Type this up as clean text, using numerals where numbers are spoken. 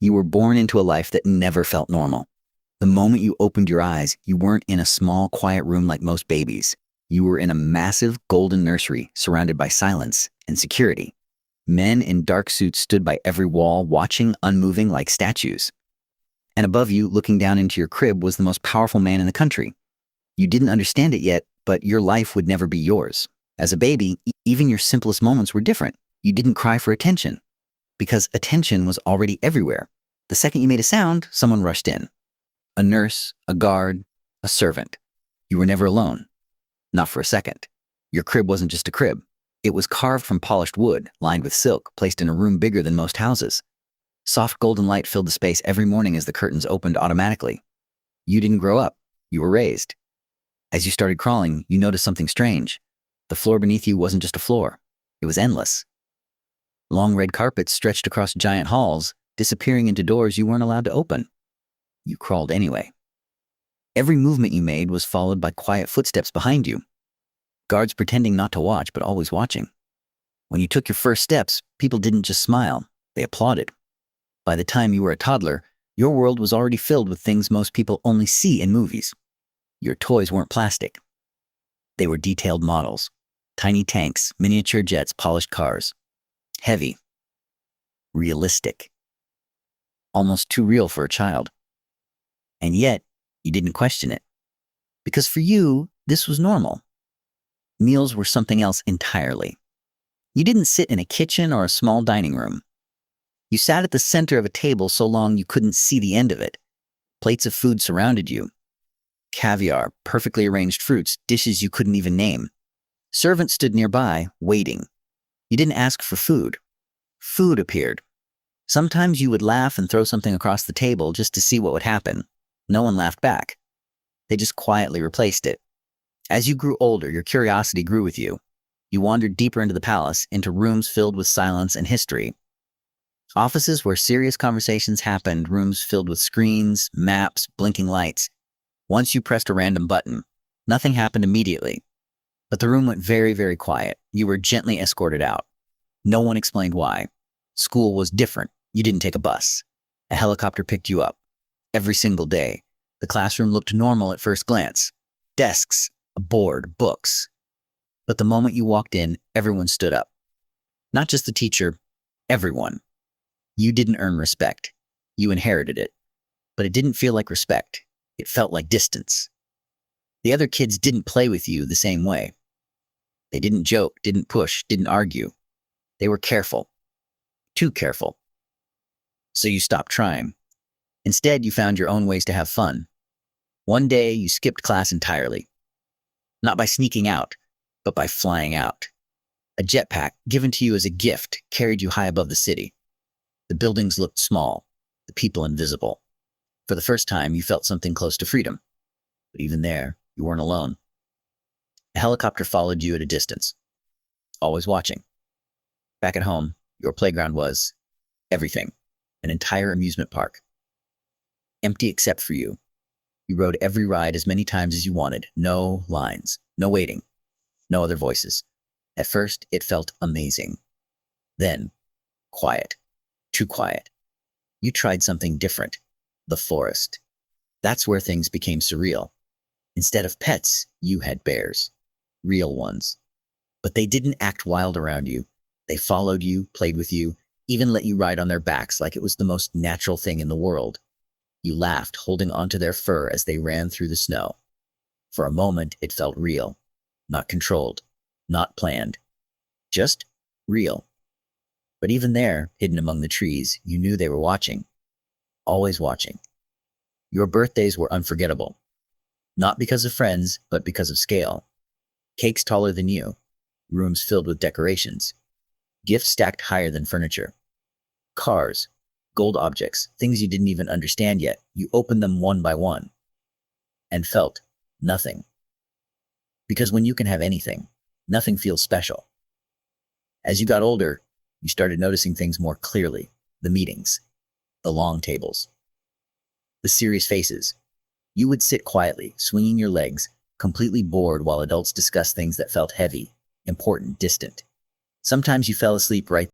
You were born into a life that never felt normal. The moment you opened your eyes, you weren't in a small, quiet room like most babies. You were in a massive golden nursery surrounded by silence and security. Men in dark suits stood by every wall, watching, unmoving like statues. And above you, looking down into your crib, was the most powerful man in the country. You didn't understand it yet, but your life would never be yours. As a baby, even your simplest moments were different. You didn't cry for attention, because attention was already everywhere. The second you made a sound, someone rushed in. A nurse, a guard, a servant. You were never alone. Not for a second. Your crib wasn't just a crib. It was carved from polished wood, lined with silk, placed in a room bigger than most houses. Soft golden light filled the space every morning as the curtains opened automatically. You didn't grow up. You were raised. As you started crawling, you noticed something strange. The floor beneath you wasn't just a floor. It was endless. Long red carpets stretched across giant halls, disappearing into doors you weren't allowed to open. You crawled anyway. Every movement you made was followed by quiet footsteps behind you. Guards pretending not to watch, but always watching. When you took your first steps, people didn't just smile, they applauded. By the time you were a toddler, your world was already filled with things most people only see in movies. Your toys weren't plastic. They were detailed models. Tiny tanks, miniature jets, polished cars. Heavy. Realistic. Almost too real for a child. And yet, you didn't question it. Because for you, this was normal. Meals were something else entirely. You didn't sit in a kitchen or a small dining room. You sat at the center of a table so long you couldn't see the end of it. Plates of food surrounded you. Caviar, perfectly arranged fruits, dishes you couldn't even name. Servants stood nearby, waiting. You didn't ask for food. Food appeared. Sometimes you would laugh and throw something across the table just to see what would happen. No one laughed back. They just quietly replaced it. As you grew older, your curiosity grew with you. You wandered deeper into the palace, into rooms filled with silence and history. Offices where serious conversations happened, rooms filled with screens, maps, blinking lights. Once you pressed a random button, nothing happened immediately. But the room went very, very quiet. You were gently escorted out. No one explained why. School was different. You didn't take a bus. A helicopter picked you up. Every single day, the classroom looked normal at first glance. Desks, a board, books. But the moment you walked in, everyone stood up. Not just the teacher, everyone. You didn't earn respect. You inherited it. But it didn't feel like respect. It felt like distance. The other kids didn't play with you the same way. They didn't joke, didn't push, didn't argue. They were careful. Too careful. So you stopped trying. Instead, you found your own ways to have fun. One day, you skipped class entirely. Not by sneaking out, but by flying out. A jetpack, given to you as a gift, carried you high above the city. The buildings looked small, the people invisible. For the first time, you felt something close to freedom. But even there, you weren't alone. A helicopter followed you at a distance, always watching. Back at home, your playground was everything, an entire amusement park. Empty except for you. You rode every ride as many times as you wanted. No lines, no waiting, no other voices. At first, it felt amazing. Then, quiet. Too quiet. You tried something different. The forest. That's where things became surreal. Instead of pets, you had bears. Real ones. But they didn't act wild around you. They followed you, played with you, even let you ride on their backs like it was the most natural thing in the world. You laughed, holding onto their fur as they ran through the snow. For a moment, it felt real. Not controlled. Not planned. Just real. But even there, hidden among the trees, you knew they were watching. Always watching. Your birthdays were unforgettable. Not because of friends, but because of scale. Cakes taller than you. Rooms filled with decorations. Gifts stacked higher than furniture. Cars. Gold objects. Things you didn't even understand yet. You opened them one by one. And felt nothing. Because when you can have anything, nothing feels special. As you got older, you started noticing things more clearly. The meetings. The long tables. The serious faces. You would sit quietly, swinging your legs, completely bored while adults discussed things that felt heavy, important, distant. Sometimes you fell asleep right